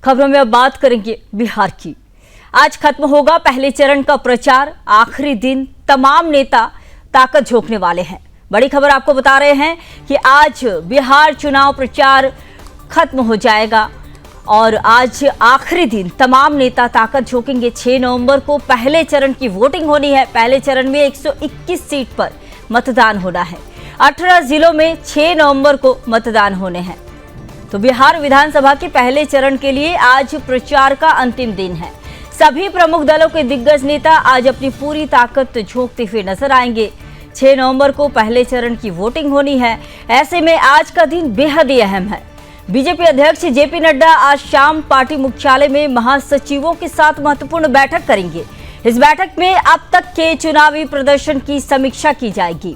खबरों में अब बात करेंगे बिहार की। आज खत्म होगा पहले चरण का प्रचार। आखिरी दिन तमाम नेता ताकत झोंकने वाले हैं। बड़ी खबर आपको बता रहे हैं कि आज बिहार चुनाव प्रचार खत्म हो जाएगा और आज आखिरी दिन तमाम नेता ताकत झोंकेंगे। 6 नवंबर को पहले चरण की वोटिंग होनी है। पहले चरण में 121 सीट पर मतदान होना है। 18 जिलों में 6 नवंबर को मतदान होने हैं। तो बिहार विधानसभा के पहले चरण के लिए आज प्रचार का अंतिम दिन है। सभी प्रमुख दलों के दिग्गज नेता आज अपनी पूरी ताकत झोंकते हुए नजर आएंगे। 6 नवंबर को पहले चरण की वोटिंग होनी है। ऐसे में आज का दिन बेहद ही अहम है। बीजेपी अध्यक्ष जेपी नड्डा आज शाम पार्टी मुख्यालय में महासचिवों के साथ महत्वपूर्ण बैठक करेंगे। इस बैठक में अब तक के चुनावी प्रदर्शन की समीक्षा की जाएगी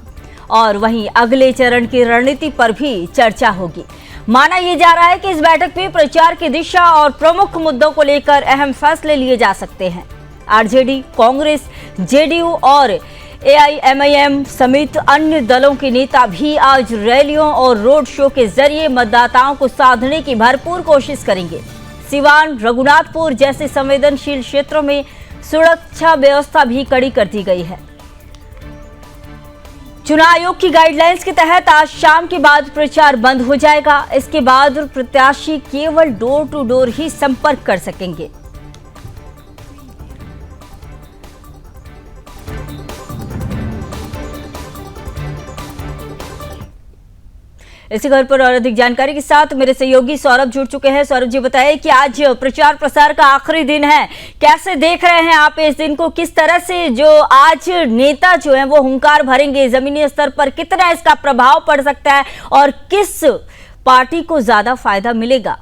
और वहीं अगले चरण की रणनीति पर भी चर्चा होगी। माना यह जा रहा है कि इस बैठक में प्रचार की दिशा और प्रमुख मुद्दों को लेकर अहम फैसले लिए जा सकते हैं। आरजेडी, कांग्रेस, जेडीयू और एआईएमआईएम समेत अन्य दलों के नेता भी आज रैलियों और रोड शो के जरिए मतदाताओं को साधने की भरपूर कोशिश करेंगे। सिवान, रघुनाथपुर जैसे संवेदनशील क्षेत्रों में सुरक्षा व्यवस्था भी कड़ी कर दी गई है। चुनाव आयोग की गाइडलाइंस के तहत आज शाम के बाद प्रचार बंद हो जाएगा। इसके बाद प्रत्याशी केवल डोर टू डोर ही संपर्क कर सकेंगे। इसी खबर पर और अधिक जानकारी के साथ मेरे सहयोगी सौरभ जुड़ चुके हैं। सौरभ जी, बताइए कि आज प्रचार प्रसार का आखिरी दिन है, कैसे देख रहे हैं आप इस दिन को? किस तरह से जो आज नेता जो हैं वो हुंकार भरेंगे, जमीनी स्तर पर कितना इसका प्रभाव पड़ सकता है और किस पार्टी को ज्यादा फायदा मिलेगा?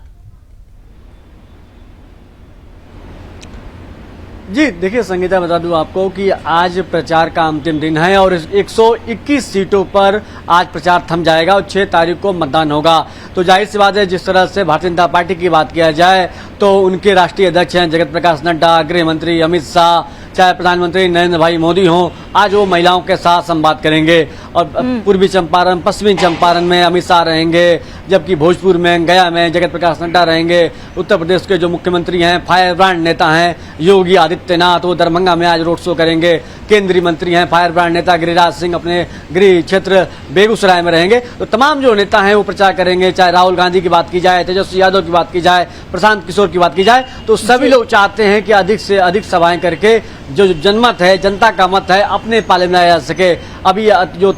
जी देखिए संगीता, बता दूं आपको कि आज प्रचार का अंतिम दिन है और 121 सीटों पर आज प्रचार थम जाएगा और 6 तारीख को मतदान होगा। तो जाहिर सी बात है, जिस तरह से भारतीय जनता पार्टी की बात किया जाए तो उनके राष्ट्रीय अध्यक्ष हैं जगत प्रकाश नड्डा, गृह मंत्री अमित शाह, चाहे प्रधानमंत्री नरेंद्र भाई मोदी हों, आज वो महिलाओं के साथ संवाद करेंगे। और पूर्वी चंपारण, पश्चिमी चंपारण में अमित शाह रहेंगे, जबकि भोजपुर में, गया में जगत प्रकाश नड्डा रहेंगे। उत्तर प्रदेश के जो मुख्यमंत्री हैं, फायर ब्रांड नेता हैं योगी आदित्यनाथ, वो दरभंगा में आज रोड शो करेंगे। केंद्रीय मंत्री हैं, फायर ब्रांड नेता गिरिराज सिंह अपने गृह क्षेत्र बेगूसराय में रहेंगे। तो तमाम जो नेता हैं वो प्रचार करेंगे। चाहे राहुल गांधी की बात की जाए, तेजस्वी यादव की बात की जाए, प्रशांत किशोर की बात की जाए, तो सभी लोग चाहते हैं कि अधिक से अधिक सभाएं करके जो जनमत है, जनता का मत है, अपने पाले में लाया जा सके। अभी जो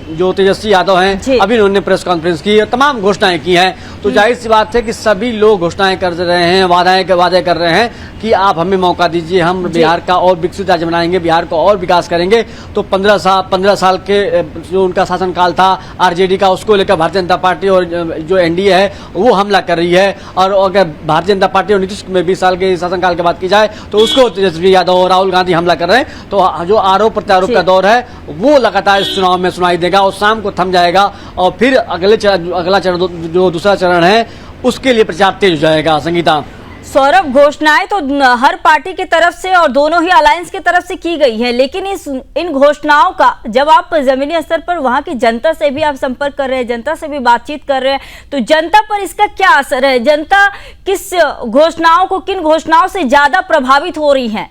जो तेजस्वी यादव हैं, अभी उन्होंने प्रेस कॉन्फ्रेंस की, तमाम घोषणाएं की हैं। तो जाहिर सी बात है कि सभी लोग घोषणाएं कर रहे हैं, वादे कर रहे हैं कि आप हमें मौका दीजिए, हम बिहार का और विकसित राज्य बनाएंगे, बिहार को और विकास करेंगे। तो 15 साल के जो उनका शासनकाल था आरजेडी का, उसको लेकर भारतीय जनता पार्टी और जो एनडीए है वो हमला कर रही है। और अगर भारतीय जनता पार्टी और नीतीश में 20 साल के शासनकाल की बात की जाए तो उसको तेजस्वी यादव और राहुल गांधी हमला कर रहे हैं। तो जो आरोप प्रत्यारोप का दौर है वो लगातार इस चुनाव में सुनाई देगा और शाम को थम जाएगा और फिर अगला चरण जो दूसरा चरण है उसके लिए प्रचार तेज हो जाएगा। संगीता, सौरभ, घोषणाएं तो हर पार्टी की तरफ से और दोनों ही अलायंस की तरफ से की गई है, लेकिन इन घोषणाओं का जब आप जमीनी स्तर पर वहां की जनता से भी आप संपर्क कर रहे हैं, जनता से भी बातचीत कर रहे हैं, तो जनता पर इसका क्या असर है? जनता किस घोषणाओं को, किन घोषणाओं से ज्यादा प्रभावित हो रही है?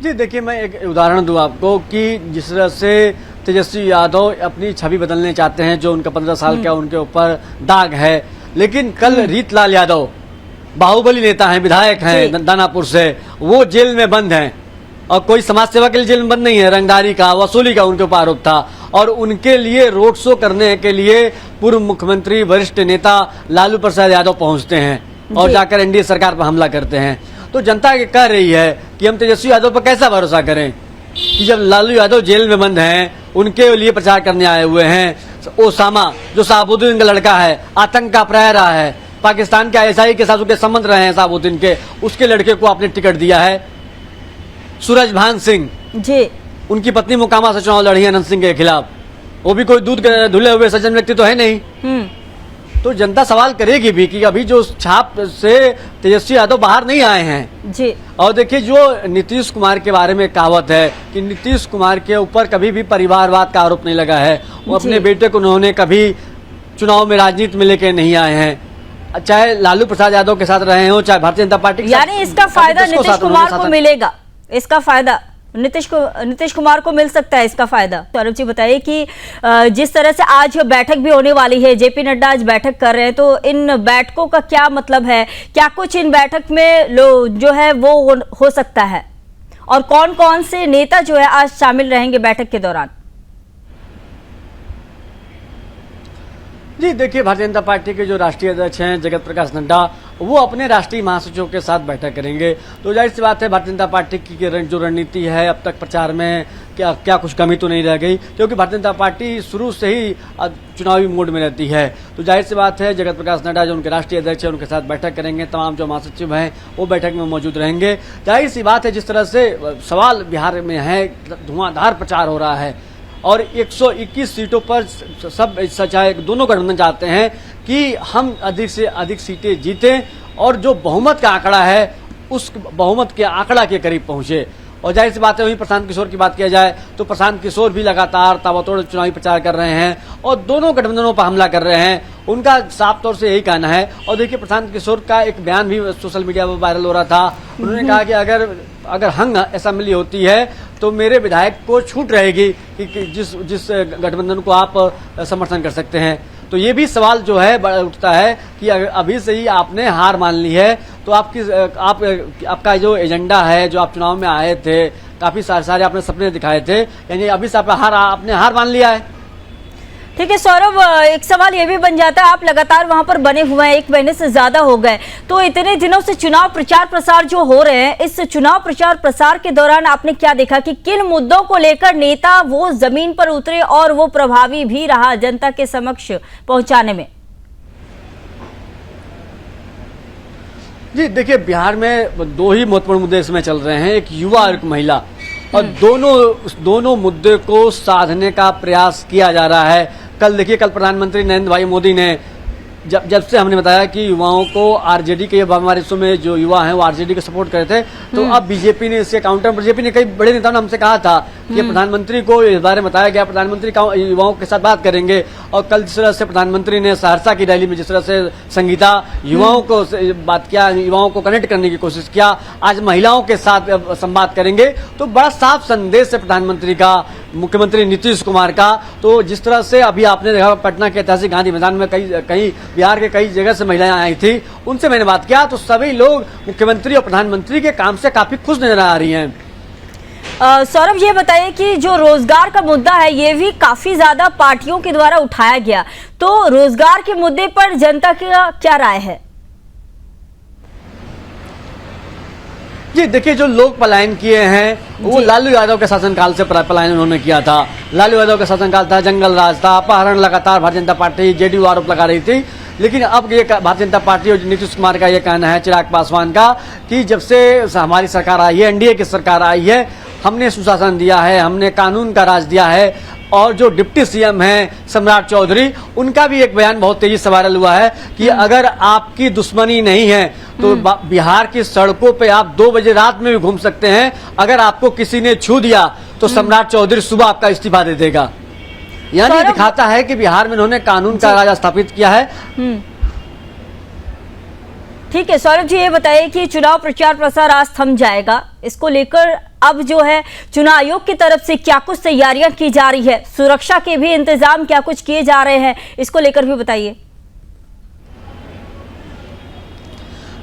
जी देखिए, मैं एक उदाहरण दूं आपको कि जिस तरह से तेजस्वी यादव अपनी छवि बदलने चाहते हैं, जो उनका 15 साल का उनके ऊपर दाग है, लेकिन कल रीतलाल यादव, बाहुबली नेता हैं, विधायक हैं दानापुर से, वो जेल में बंद हैं और कोई समाज सेवा के लिए जेल में बंद नहीं है, रंगदारी का, वसूली का उनके ऊपर आरोप था। और उनके लिए रोड शो करने के लिए पूर्व मुख्यमंत्री वरिष्ठ नेता लालू प्रसाद यादव पहुंचते हैं और जाकर एनडीए सरकार पर हमला करते हैं। तो जनता कह रही है कि हम तेजस्वी यादव पर कैसा भरोसा करें कि जब लालू यादव जेल में बंद हैं, उनके लिए प्रचार करने आए हुए हैं। ओसामा जो शाहबुद्दीन का लड़का है, आतंक का प्रहरी रहा है, पाकिस्तान के आईएसआई के साथ उनके संबंध रहे हैं शाहबुद्दीन के, उसके लड़के को आपने टिकट दिया है। सूरजभान सिंह जी, उनकी पत्नी मोकामा से चुनाव लड़ी है अनंत सिंह के खिलाफ, वो भी कोई दूध धुले हुए सज्जन व्यक्ति तो है नहीं। तो जनता सवाल करेगी भी कि अभी जो छाप से तेजस्वी यादव बाहर नहीं आए हैं जी। और देखिए, जो नीतीश कुमार के बारे में कहावत है कि नीतीश कुमार के ऊपर कभी भी परिवारवाद का आरोप नहीं लगा है। वो अपने बेटे को उन्होंने कभी चुनाव में राजनीति में लेके नहीं आए हैं, चाहे लालू प्रसाद यादव के साथ रहे हो, चाहे भारतीय जनता पार्टी के साथ। यानी इसका फायदा नीतीश कुमार को मिलेगा, इसका फायदा नीतीश कुमार को मिल सकता है इसका फायदा। सौरभ जी बताइए कि जिस तरह से आज बैठक भी होने वाली है, जेपी नड्डा आज बैठक कर रहे हैं, तो इन बैठकों का क्या मतलब है, क्या कुछ इन बैठक में जो है वो हो सकता है, और कौन कौन से नेता जो है आज शामिल रहेंगे बैठक के दौरान? जी देखिए, भारतीय जनता पार्टी के जो राष्ट्रीय अध्यक्ष हैं जगत प्रकाश नड्डा, वो अपने राष्ट्रीय महासचिव के साथ बैठक करेंगे। तो जाहिर सी बात है, भारतीय जनता पार्टी की जो रणनीति है, अब तक प्रचार में क्या कुछ कमी तो नहीं रह गई, क्योंकि भारतीय जनता पार्टी शुरू से ही चुनावी मोड में रहती है। तो जाहिर सी बात है, जगत प्रकाश नड्डा जो उनके राष्ट्रीय अध्यक्ष हैं, उनके साथ बैठक करेंगे। तमाम जो महासचिव हैं वो बैठक में मौजूद रहेंगे। जाहिर सी बात है, जिस तरह से सवाल बिहार में है, धुआंधार प्रचार हो रहा है और 121 सीटों पर सब चाहे दोनों गठबंधन चाहते हैं कि हम अधिक से अधिक सीटें जीतें और जो बहुमत का आंकड़ा है उस बहुमत के आंकड़ा के करीब पहुंचे। और जाहिर सी बात है, वहीं प्रशांत किशोर की बात किया जाए तो प्रशांत किशोर भी लगातार ताबड़तोड़ चुनावी प्रचार कर रहे हैं और दोनों गठबंधनों पर हमला कर रहे हैं। उनका साफ तौर से यही कहना है। और देखिए, प्रशांत किशोर का एक बयान भी सोशल मीडिया पर वायरल हो रहा था। उन्होंने कहा कि अगर हंग असेंबली होती है तो मेरे विधायक को छूट रहेगी कि जिस गठबंधन को आप समर्थन कर सकते हैं। तो ये भी सवाल जो है उठता है कि अगर अभी से ही आपने हार मान ली है तो आपका जो एजेंडा है, जो आप चुनाव में आए थे, काफी सारे आपने सपने दिखाए थे, यानी अभी से आपने हार मान लिया है। ठीक है सौरभ, एक सवाल ये भी बन जाता है, आप लगातार वहां पर बने हुए हैं, 1 महीने से ज्यादा हो गए, तो इतने दिनों से चुनाव प्रचार प्रसार जो हो रहे हैं, इस चुनाव प्रचार प्रसार के दौरान आपने क्या देखा कि किन मुद्दों को लेकर नेता वो जमीन पर उतरे और वो प्रभावी भी रहा जनता के समक्ष पहुंचाने में? जी देखिए, बिहार में 2 ही महत्वपूर्ण मुद्दे इसमें चल रहे हैं, एक युवा और एक महिला, और दोनों मुद्दे को साधने का प्रयास किया जा रहा है। कल देखिए, कल प्रधानमंत्री नरेंद्र भाई मोदी ने जब से हमने बताया कि युवाओं को आरजेडी के हमारे में जो युवा हैं वो आरजेडी को सपोर्ट कर रहे थे, तो अब बीजेपी ने इसके काउंटर, बीजेपी ने कई बड़े नेताओं ने हमसे कहा था कि प्रधानमंत्री को इस बारे में बताया गया, प्रधानमंत्री युवाओं के साथ बात करेंगे। और कल जिस तरह से प्रधानमंत्री ने सहरसा की रैली में जिस तरह से संगीता युवाओं को बात किया, युवाओं को कनेक्ट करने की कोशिश किया, आज महिलाओं के साथ संवाद करेंगे। तो बड़ा साफ संदेश है प्रधानमंत्री का, मुख्यमंत्री नीतीश कुमार का। तो जिस तरह से अभी आपने देखा, पटना के ऐतिहासिक गांधी मैदान में कई बिहार के कई जगह से महिलाएं आई थी, उनसे मैंने बात किया तो सभी लोग मुख्यमंत्री और प्रधानमंत्री के काम से काफी खुश नजर आ रही हैं। सौरभ, ये बताइए कि जो रोजगार का मुद्दा है ये भी काफी ज्यादा पार्टियों के द्वारा उठाया गया, तो रोजगार के मुद्दे पर जनता का क्या राय है? जी देखिए, जो लोग पलायन किए हैं वो लालू यादव के शासनकाल से पलायन उन्होंने किया था। लालू यादव का शासनकाल था, जंगल राज था, अपहरण लगातार भारतीय जनता पार्टी जेडीयू आरोप लगा रही थी। लेकिन अब ये भारतीय जनता पार्टी और नीतीश कुमार का ये कहना है, चिराग पासवान का, कि जब से हमारी सरकार आई है, एनडीए की सरकार आई है, हमने सुशासन दिया है, हमने कानून का राज दिया है। और जो डिप्टी सीएम हैं सम्राट चौधरी, उनका भी एक बयान बहुत तेजी से वायरल हुआ है कि अगर आपकी दुश्मनी नहीं है तो बिहार की सड़कों पे आप 2 बजे रात में भी घूम सकते हैं, अगर आपको किसी ने छू दिया तो सम्राट चौधरी सुबह आपका इस्तीफा दे देगा। यानी दिखाता है कि बिहार में उन्होंने कानून का राज स्थापित किया है। ठीक है सौरभ जी, ये बताइए कि चुनाव प्रचार प्रसार आज थम जाएगा, इसको लेकर अब जो है चुनाव आयोग की तरफ से क्या कुछ तैयारियां की जा रही है, सुरक्षा के भी इंतजाम क्या कुछ किए जा रहे हैं, इसको लेकर भी बताइए।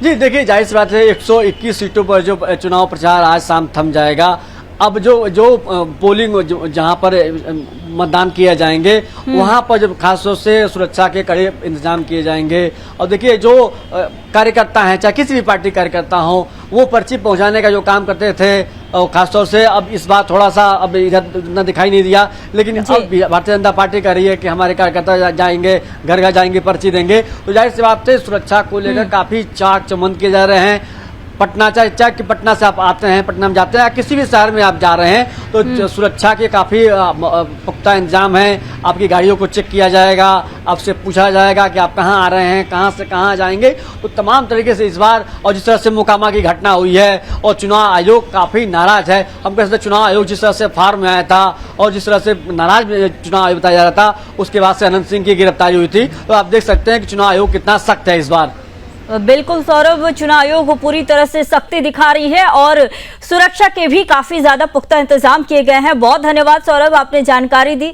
जी देखिए, जाहिर सी बात है, 121 सीटों पर जो चुनाव प्रचार आज शाम थम जाएगा। अब जो पोलिंग जहां पर मतदान किए जाएंगे वहां पर जब खासतौर से सुरक्षा के कड़े इंतजाम किए जाएंगे। और देखिए, जो कार्यकर्ता हैं, चाहे किसी भी पार्टी कार्यकर्ता हो, वो पर्ची पहुंचाने का जो काम करते थे, और खासतौर से अब इस बार थोड़ा सा अब इधर न दिखाई नहीं दिया, लेकिन अब भारतीय जनता पार्टी कह रही है कि हमारे कार्यकर्ता जाएंगे, घर घर जाएंगे, पर्ची देंगे। तो जाहिर सी बात है, सुरक्षा को लेकर काफी चाक चौबंद किए जा रहे हैं। पटना, चाहे कि पटना से आप आते हैं, पटना में जाते हैं या किसी भी शहर में आप जा रहे हैं तो सुरक्षा के काफ़ी पुख्ता इंतजाम है। आपकी गाड़ियों को चेक किया जाएगा, आपसे पूछा जाएगा कि आप कहाँ आ रहे हैं, कहाँ से कहाँ जाएंगे। तो तमाम तरीके से इस बार, और जिस तरह से मोकामा की घटना हुई है और चुनाव आयोग काफ़ी नाराज है। हम कह सकते हैं चुनाव आयोग जिस तरह से फार्म में आया था और जिस तरह से नाराज चुनाव आयोग बताया जा रहा था, उसके बाद से अनंत सिंह की गिरफ्तारी हुई थी। तो आप देख सकते हैं कि चुनाव आयोग कितना सख्त है इस बार। बिल्कुल सौरभ, चुनाव आयोग पूरी तरह से सख्ती दिखा रही है और सुरक्षा के भी काफी ज्यादा पुख्ता इंतजाम किए गए हैं। बहुत धन्यवाद सौरभ, आपने जानकारी दी।